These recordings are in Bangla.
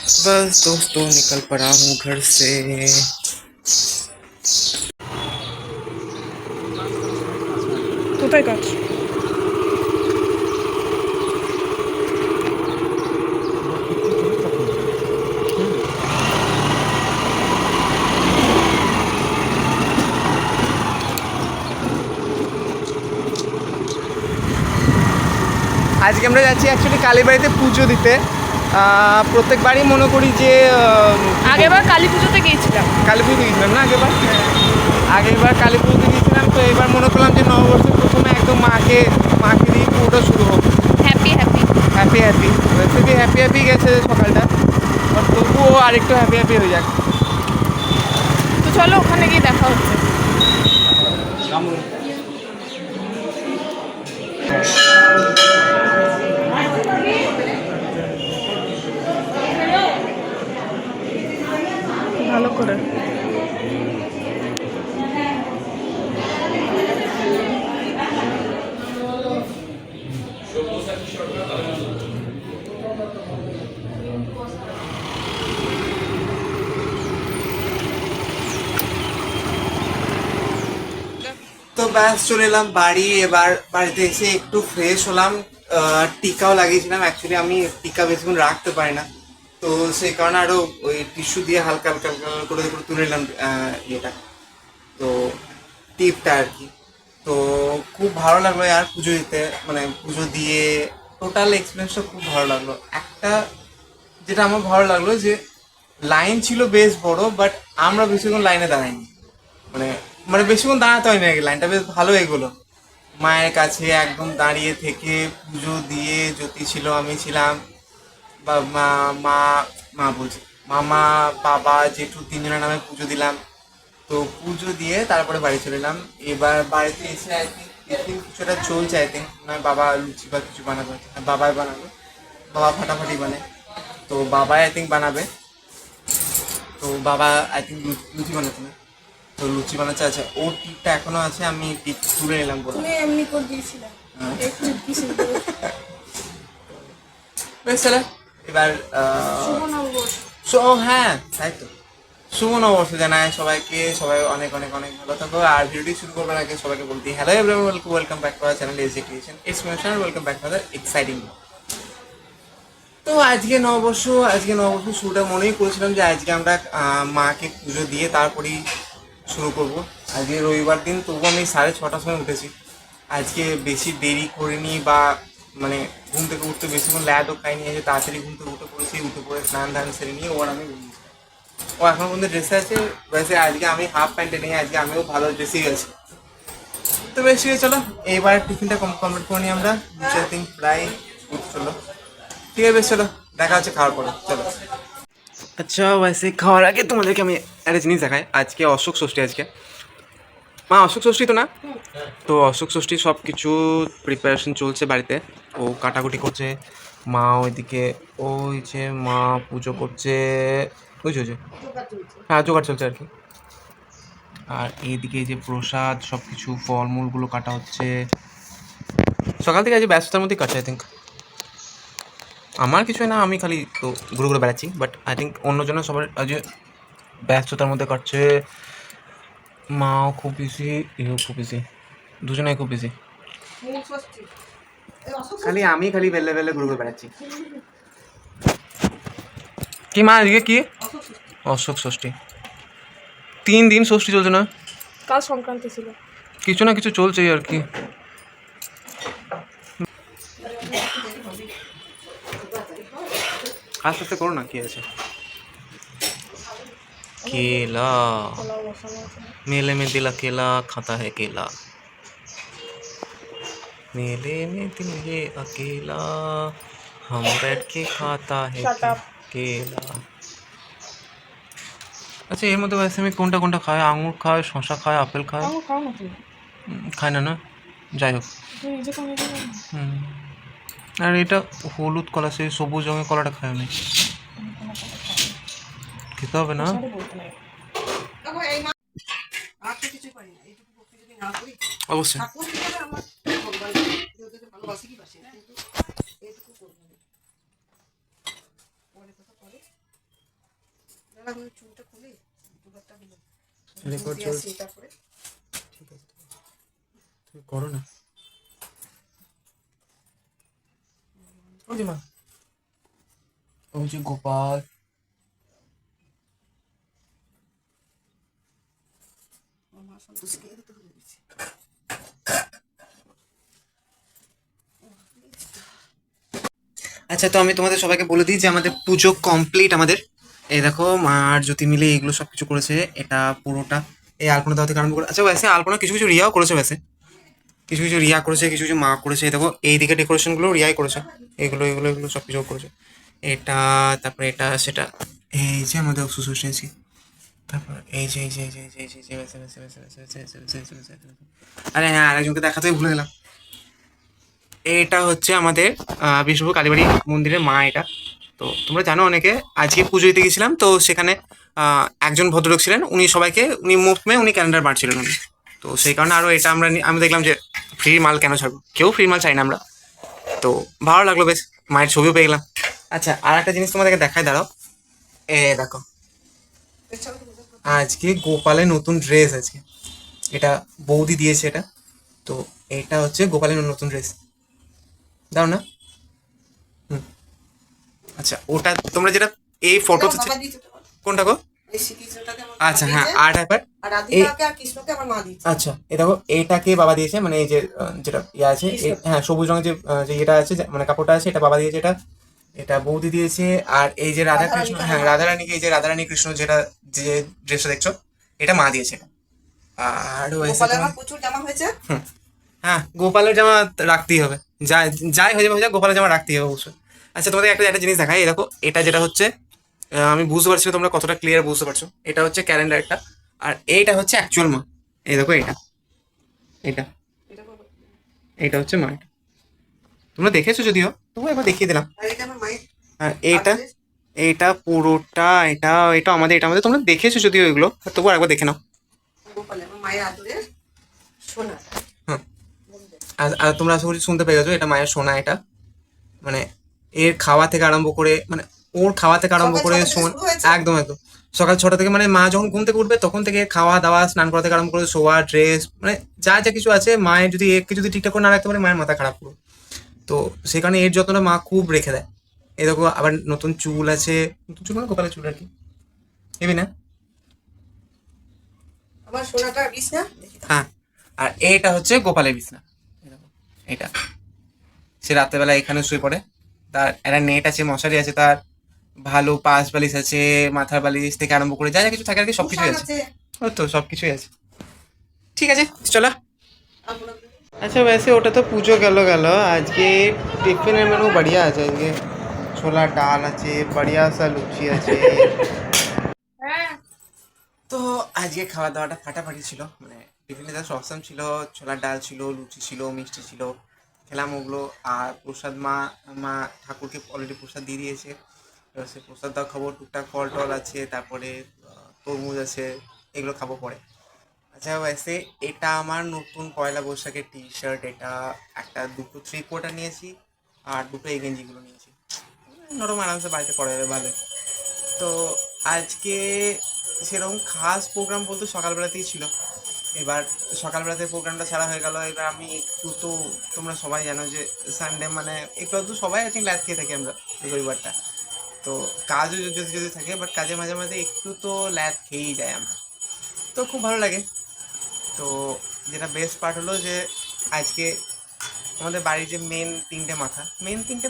बस दोस्तों निकल पड़ा हूँ घर से। কোথায় কাজ? আজকে আমরা যাচ্ছি অ্যাকচুয়ালি কালীবাড়িতে পুজো দিতে। প্রত্যেকবারই মনে করি যে আগেরবার কালী পুজোতে গিয়েছিলাম। কালী পুজোতে গিয়েছিলাম না আগেরবার কালী পুজোতে গিয়েছিলাম, তো এবার মনে করলাম যে নববর্ষের প্রথমে একদম মাকে মাকে দিয়ে পুরোটা শুরু হোক। Happy happy. Happy happy recipe happy happy গেছে সকালটা, বাট তবুও আরেকটু হ্যাপি হ্যাপি হয়ে যাক। তো চলো ওখানে গিয়ে দেখা হচ্ছে। ভালো করে তো ব্যাস চলে এলাম বাড়ি। এবার বাড়িতে এসে একটু ফ্রেশ হলাম। টিকাও লাগিয়েছিলাম, অ্যাকচুয়ালি আমি টিকা বেশিক্ষণ রাখতে পারি না, তো সেই কারণে আরো ওই টিস্যু দিয়ে হালকা হালকা হালকা করে করে তুলে নিলাম ইয়েটা, তো টিপটা আর কি। তো খুব ভালো লাগলো আর পুজো দিতে, মানে পুজো দিয়ে টোটাল এক্সপিরিয়েন্সটা খুব ভালো লাগলো। একটা যেটা আমার ভালো লাগলো যে লাইন ছিল বেশ বড়, বাট আমরা বেশিক্ষণ লাইনে দাঁড়াইনি, মানে মানে বেশিক্ষণ দাঁড়াতে হয়নি আর কি, লাইনটা বেশ ভালো এগোলো। মায়ের কাছে একদম দাঁড়িয়ে থেকে পুজো দিয়ে জ্যোতি ছিল, আমি ছিলাম, বা মা মা মা বলছি মামা, বাবা, জেঠু তিনজনের নামে পুজো দিলাম। তো পুজো দিয়ে তারপরে বাড়ি চলে এলাম। এবার বাড়িতে এসে আই থিঙ্ক কিছুটা চলছে, আই থিঙ্ক নয় বাবা লুচি বা কিছু বানাবে, বাবাই বানাবে, বাবা ফাটাফাটি বানায়, তো বাবাই আই থিঙ্ক বানাবে। তো বাবা আই থিঙ্ক লুচি বানাচ্ছে না, তো লুচি বানাচ্ছে। আচ্ছা, ওর টিপটা এখনো আছে, আমি টিপ তুলে নিলাম বলে। তুমি এমনি করে দিয়েছিলে একটু কিছু বেশ চলে এবার শুভ নববর্ষ। হ্যাঁ তাই তো, শুভ নববর্ষ জানাই সবাইকে, সবাই অনেক অনেক অনেক ভালো থাকো। আর ভিডিওটি শুরু করবার আগে সবাইকে বলতে hello everyone, welcome back to our channel AG creation, it's my channel, welcome back to our exciting. তো আজকে নববর্ষ শুরুটা মনেই করেছিলাম যে আজকে আমরা মাকে পুজো দিয়ে তারপরেই শুরু করব। আজকে রবিবার দিন, তবু আমি 6:30টার সময় উঠেছি। আজকে বেশি দেরি করিনি, বা মানে ঘুম থেকে উঠতে বেশিক্ষণ ল্যাদও খাইনি, যে তাড়াতাড়ি ঘুম থেকে উঠে পড়েছি, উঠে পড়ে স্নান ধান সেরে নিয়ে ওর আমি ঘুমিয়েছি। ও এখন পর্যন্ত ড্রেসে আছে, বেশি আজকে আমি হাফ প্যান্টে নেই, আজকে আমিও ভালো ড্রেসেই আছি। তো বেশি চলো এইবার টিফিনটা কমপ্লিট করে নিই আমরা, আই থিঙ্ক প্রায় চলো ঠিক আছে। বেশ চলো দেখা হচ্ছে খাওয়ার পরে, চলো। আচ্ছা वैसे খাওয়ার আগে তোমাদেরকে আমি একটা জিনিস দেখাই। আজকে অশোক ষষ্ঠী, আজকে মা অশোক ষষ্ঠী তো না? তো অশোক ষষ্ঠী সব কিছু প্রিপারেশন চলছে বাড়িতে, ও কাটাকুটি করছে, মা ওইদিকে ওই যে মা পুজো করছে, বুঝছো যে হ্যাঁ জোগাড় চলছে আর কি। আর এইদিকে যে প্রসাদ সব কিছু ফলমূলগুলো কাটা হচ্ছে, সকাল থেকে আজ ব্যস্ততার মধ্যেই কাটছে আই থিঙ্ক। আমার কিছুই না, আমি খালি তো ঘুরে ঘুরে বেড়াচ্ছি, বাট আই থিঙ্ক অন্যজনের সবার আজ ব্যস্ততার মধ্যে কাটছে। মাও খুব বিজি, এও খুব বিজি, দুজনেই খুব বিজি। খালি বেলে বেলে ঘুরে ঘুরে বেড়াচ্ছি। কি মা এদিকে কি অশোক ষষ্ঠী? 3 দিন ষষ্ঠী চলছে না? কাল সংক্রান্তি ছিল। কিছু না কিছু চলছেই আর কি। আস্তে আস্তে করো না, কি আছে। केला मेले में दिल अकेला खाता है केला, मेले में दिल ये अकेला हम बैठ के खाता है केला। আচ্ছা এর মধ্যে वैसे আমি কোনটা কোনটা খায়? আঙুর খায়, শশা খায়, আপেল খায়, খাও না তুমি? খায় না না? যাই হোক। আর এটা হলুদ কলা, সেই সবুজ রঙের কলাটা খায় আমি, খেতে হবে না? অবশ্যই। চুলটা খুলে দুবারটা হলো রেকর্ড দিয়ে চলছে। আসি, তারপরে ঠিক আছে তুমি করো না। ওই যে মা, ওই যে গোপাল। আমার সন্তোষকে দিতে হবে বেশি। আচ্ছা, তো আমি তোমাদের সবাইকে বলে দিই যে আমাদের পুজো কমপ্লিট আমাদের। এই দেখো মা আর জ্যোতি মিলে এগুলো সব কিছু করেছে, এটা পুরোটা। এই আলপনা দেওয়া থেকে আরম্ভ করে, আচ্ছা ব্যাসে আলপনা কিছু কিছু রিয়াও করেছে, ব্যাসে কিছু কিছু রিয়া করেছে, কিছু কিছু মা করেছে। এই দেখো এইদিকে ডেকোরেশনগুলো রিয়াই করেছে, এগুলো এগুলো এগুলো সব কিছু করেছে। এটা, তারপরে এটা সেটা, এই যে আমাদের অবসুসেন্সি, তারপর এই যে এই যে এই যে এই যে এই যে এই যে ব্যাসে ব্যাসে ব্যাসে ব্যাসে ব্যাসে ব্যাসে ব্যাসে ব্যাসে ব্যাসে। আরে হ্যাঁ, আরেকজনকে দেখাতেই ভুলে গেলাম। এটা হচ্ছে আমাদের বিষ্ণুপুর কালীবাড়ি মন্দিরের মা এটা। তো তোমরা জানো অনেকে, আজকে পুজো দিতে গেছিলাম, তো সেখানে একজন ভদ্রলোক ছিলেন, উনি সবাইকে উনি মুফট উনি ক্যালেন্ডার বাঁটছিলেন উনি। তো সেই কারণে আরও এটা আমরা আমি দেখলাম যে ফ্রি মাল কেন ছাড়বো, কেউ ফ্রি মাল চাই না আমরা। তো ভালো লাগলো বেশ, মায়ের ছবিও পেয়ে গেলাম। আচ্ছা, আর একটা জিনিস তোমাদেরকে দেখায়, দাঁড়াও। এ দেখো, আজকে গোপালের নতুন ড্রেস আছে, এটা বৌদি দিয়েছে এটা। তো এটা হচ্ছে গোপালের নতুন ড্রেস, দাও না। হুম। আচ্ছা, ওটা তোমরা যেটা এই ফটোতে, বাবা দিয়েছে ওটা বলো। কোনটা গো? এই শ্রীকৃষ্ণটাকে আমার বাবা আচ্ছা হ্যাঁ, দিয়েছে, আর একবার আর এই, রাধিকাকে আর কৃষ্ণকে আমার মা দিয়েছে। আচ্ছা এই দেখো, এইটাকে বাবা দিয়েছে, মানে এই যে যেটা ইয়ে আছে হ্যাঁ সবুজ রঙের যে যে ইয়েটা আছে, মানে কাপড়টা আছে, এটা বাবা দিয়েছে। এটা এটা বৌদি দিয়েছে। আর এই যে রাধা কৃষ্ণ, রাধারানীকে হ্যাঁ আমার মা রাধারানীকে, এই যে রাধারানী কৃষ্ণ যেটা, যে ড্রেসটা দেখছো, এটা মা দিয়েছে এটা। আর ওইসে গোপালের তোমার, আমার প্রচুর জামা হয়েছে। হুম, হ্যাঁ গোপালের জামা রাখতেই হবে, যাই যাই হয়ে যাবে হয়ে যাক, গোপালের জামা রাখতেই হবে অবশ্যই। আচ্ছা, তোমাদের একটা একটা জিনিস দেখাই, এই দেখো এটা যেটা হচ্ছে, আমি বুঝতে পারছি না তোমরা কতটা ক্লিয়ার বুঝতে পারছো। এটা হচ্ছে ক্যালেন্ডারটা, আর এইটা হচ্ছে অ্যাকচুয়াল মা। এই দেখো এটা, এটা এটা বলো। এইটা হচ্ছে মা। এটা তোমরা দেখেছো যদিও, তবু একবার দেখিয়ে দিলাম। আর এটা আমার মায়ের আর এইটা, আদরের এইটা পুরোটা, এটা এটা আমাদের, এটা আমাদের, তোমরা দেখেছো যদিও এগুলো, তবু একবার দেখে নাও। গোপালের আমার মায়ের আদরের সোনা। হ্যাঁ, আর আর তোমরা আশা করি শুনতে পেয়ে গেছো, এটা মায়ের সোনা। এটা মানে এর খাওয়া থেকে আরম্ভ করে, মানে ওর খাওয়া থেকে আরম্ভ সকাল করে 6টা থেকে শুরু হয়েছে। একদম একদম সকাল 6টা থেকে, মানে মা যখন ঘুম থেকে উঠবে তখন থেকে খাওয়া দাওয়া, স্নান করা থেকে আরম্ভ করে শোয়া, ড্রেস, মানে যা যা কিছু আছে, মায়ের যদি একে যদি ঠিকঠাক করে না রাখতে পারে, মায়ের মাথা খারাপ পুরো। তো সেই কারণে এর যত্নটা মা খুব রেখে দেয়। এই দেখো আবার নতুন চুল আছে, নতুন চুল মানে গোপালের চুল আর কি, হেবি না? আমার সোনাটা বিছনা দেখি দাও। হ্যাঁ, আর এইটা হচ্ছে গোপালের বিছনা। এই দেখো, এটা সে রাত্রেবেলা এখানে শুয়ে পড়ে, তার একটা নেট আছে, মশারি আছে, তার ভালো পাশ বালিশ আছে, মাথার বালিশ থেকে আরম্ভ করে যা যা কিছু থাকে আর কি, সবকিছুই কুশান আছে। আছে। ওই তো সবকিছুই আছে। ঠিক আছে, চলো। আর কোনো- আচ্ছা वैसे ওটা তো পুজো গেল গেল, আজকে টিফিনের মেনু বাড়িয়া আছে। আজকে ছোলা ডাল আছে, বাড়িয়া সা লুচি আছে। তো আজকে খাওয়া দাওয়াটা ফাটাফাটি ছিল, মানে টিফিনে যা অপশন ছিল, ছোলার ডাল ছিল, লুচি ছিল, মিষ্টি ছিল, খেলাম ওগুলো। আর প্রসাদ মা, মা ঠাকুরকে অলরেডি প্রসাদ দিয়ে দিয়েছে, এবার সে প্রসাদ দাও খাবো, টুকটাক ফল টল আছে, তারপরে তরমুজ আছে, এগুলো খাবো পরে। আচ্ছা वैसे এটা আমার নতুন পয়লা বৈশাখের টি শার্ট, এটা একটা দুটো থ্রি কোয়ার্টার নিয়েছি, আর দুটো এই গেঞ্জিগুলো নিয়েছি, নরম আরামসে বাড়িতে পরা যাবে ভালো। তো আজকে সেরকম খাস প্রোগ্রাম বলতে সকালবেলাতেই ছিল। এবার সকালবেলাতে প্রোগ্রামটা ছাড়া হয়ে গেল, এবার আমি একটু তো, তোমরা সবাই জানো যে সানডে মানে একটু আধটু সবাই আই থিঙ্ক ল্যাদ খেয়ে থাকি আমরা এই রবিবারটা। তো কাজও যদি যদি থাকে, বাট কাজে মাঝে মাঝে একটু তো ল্যাদ খেয়েই যায় আমরা, তো খুব ভালো লাগে। তো যেটা বেস্ট পার্ট হলো যে আজকে আমাদের বাড়ির যে মেন তিনটে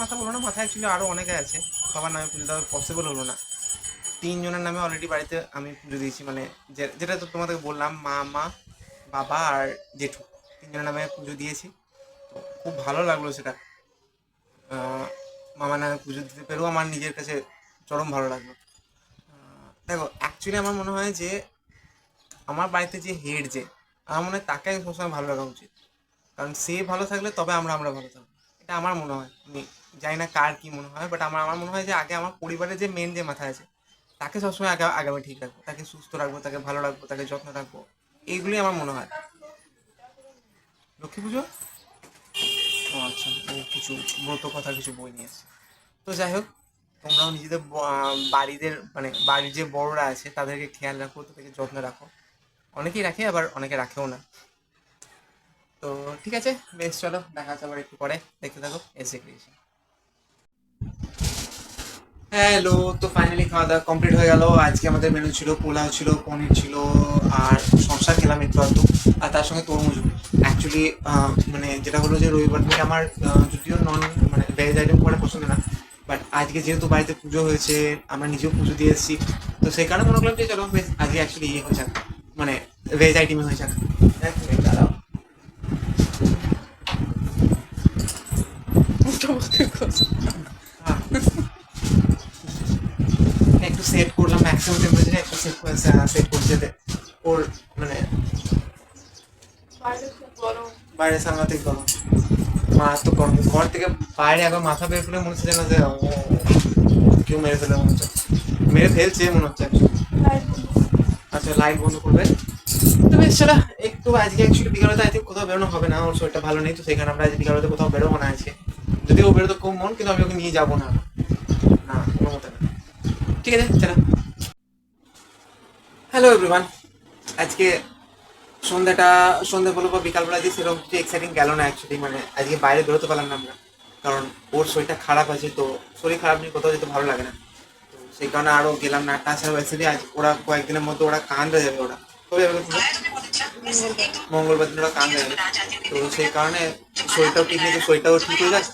মাথা বলো না, মাথা অ্যাকচুয়ালি আরও অনেকে আছে, সবার নামে পুজো দেওয়া পসিবল হলো না। তিনজনের নামে অলরেডি বাড়িতে আমি পুজো দিয়েছি, মানে যেটা তো তোমাদেরকে বললাম, মা, বাবা আর জেঠু, তিনজনের নামে পুজো দিয়েছি। তো খুব ভালো লাগলো সেটা, মামার নামে পুজো দিতে পেরেও আমার নিজের কাছে চরম ভালো লাগলো। দেখো অ্যাকচুয়ালি আমার মনে হয় যে আমার বাড়িতে যে হেড, যে আমার মনে হয় তাকে সবসময় ভালো রাখা উচিত, কারণ সে ভালো থাকলে তবে আমরা ভালো থাকবো। এটা আমার মনে হয়, আমি জানি না কার কি মনে হয়, বাট আমার আমার মনে হয় যে আগে আমার পরিবারের যে মেন যে মাথা আছে, তাকে সবসময় আগে আগে আমি ঠিক রাখবো, তাকে সুস্থ রাখবো, তাকে ভালো রাখবো, তাকে যত্ন রাখবো, এইগুলি আমার মনে হয়। লক্ষ্মী পুজো, ও আচ্ছা, ও কিছু ব্রত কথা কিছু বই নিয়ে এসছে। তো যাই হোক, তোমরাও নিজেদের বাড়িদের মানে বাড়ির যে বড়রা আছে তাদেরকে খেয়াল রাখো, তাদেরকে যত্ন রাখো। অনেকেই রাখে, আবার অনেকে রাখেও না। তো ঠিক আছে, বেশ, চলো দেখা হচ্ছে আবার একটু পরে। দেখতে থাকো এসে ক্রিয়েশন। হ্যালো, তো ফাইনালি খাওয়া দাওয়া কমপ্লিট হয়ে গেল। আজকে আমাদের মেনু ছিল পোলাও ছিল, পনির ছিল, আর শসা খেলাম একটু আধটু, আর তার সঙ্গে তরমুজ। অ্যাকচুয়ালি মানে যেটা হলো যে রবিবার থেকে আমার যদিও নন মানে ভেজ আইটেম করে পছন্দ না, বাট আজকে যেহেতু বাড়িতে পুজো হয়েছে, আমরা নিজেও পুজো দিয়ে এসেছি, তো সেই কারণে মনে করলাম যে চলো বেশ আজকে অ্যাকচুয়ালি ইয়ে হয়ে যাক, মানে ভেজ আইটেমই হয়ে যাক। এক মিনিট দাঁড়াও। হ্যাঁ, একটু সেট করলাম, ম্যাক্সিমাম টেম্পারেচারে একটু সেট করছি যাতে ওর মানে বাইরে খুব গরম। বাইরে সাংঘাতিক গরম, মারাত্মক গরম। ঘর থেকে বাইরে একবার মাথা বের করে মনে হচ্ছে যেন যে কেউ মেরে ফেলে মনে হচ্ছে, মেরে ফেলছে মনে হচ্ছে actually। লাইট বন্ধ। আচ্ছা, লাইট বন্ধ করবে। তো বেশ চলো, একটু আজকে অ্যাকচুয়ালি বিকালবেলা আই থিঙ্ক কোথাও বেরোনো হবে না, ওর শরীরটা ভালো নেই, তো সেখানে আমরা আজ বিকালবেলা কোথাও বেরোবো না আজকে। যদি ও বেরোতো খুব মন, কিন্তু আমি ওকে নিয়ে যাবো না, না কোনো মতে না। ঠিক আছে চলো। হ্যালো এভরিওয়ান, আজকে সন্ধ্যে বলো বা বিকালবেলা যে সেরকম কিছু এক্সাইটিং গেল না অ্যাকচুয়ালি। মানে আজকে বাইরে বেরোতে পারলাম না আমরা, কারণ ওর শরীরটা খারাপ আছে, তো শরীর খারাপ নিয়ে কোথাও যেতে ভালো লাগে না, তো সেই কারণে আরও গেলাম না। তাছাড়া অ্যাকচুয়ালি আজ ওরা কয়েকদিনের মধ্যে ওরা কান্দা যাবে, ওরা কবে যাবে বলো? মঙ্গলবার দিন ওরা কান্দা যাবে, তো সেই কারণে শরীরটাও ঠিক নেই, তো শরীরটাও ঠিক হয়ে যাক,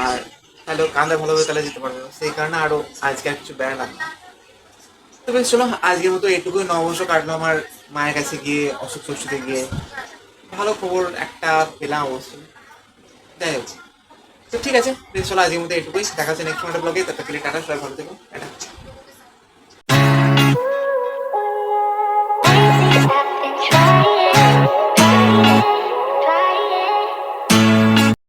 আর তাহলে ও কান্দা ভালো হবে, তাহলে যেতে পারবে, সেই কারণে আরও আজকে আর কিছু বেড়া লাগবে। তো বেশ চলো, আজকের মতো এটুকুই নববর্ষ কাটলো আমার মায়ের কাছে গিয়ে, অসুখ ষষ্ঠীতে গিয়ে। ভালো খবর একটা পেলাম অবশ্যই, যাই হোক। তো ঠিক আছে, বেশ চলো, আজকের মতো এটুকুই। দেখা হচ্ছে নেক্সট ব্লগে। তারপর টাটা, সবাই ভালো থেকো, টাটা।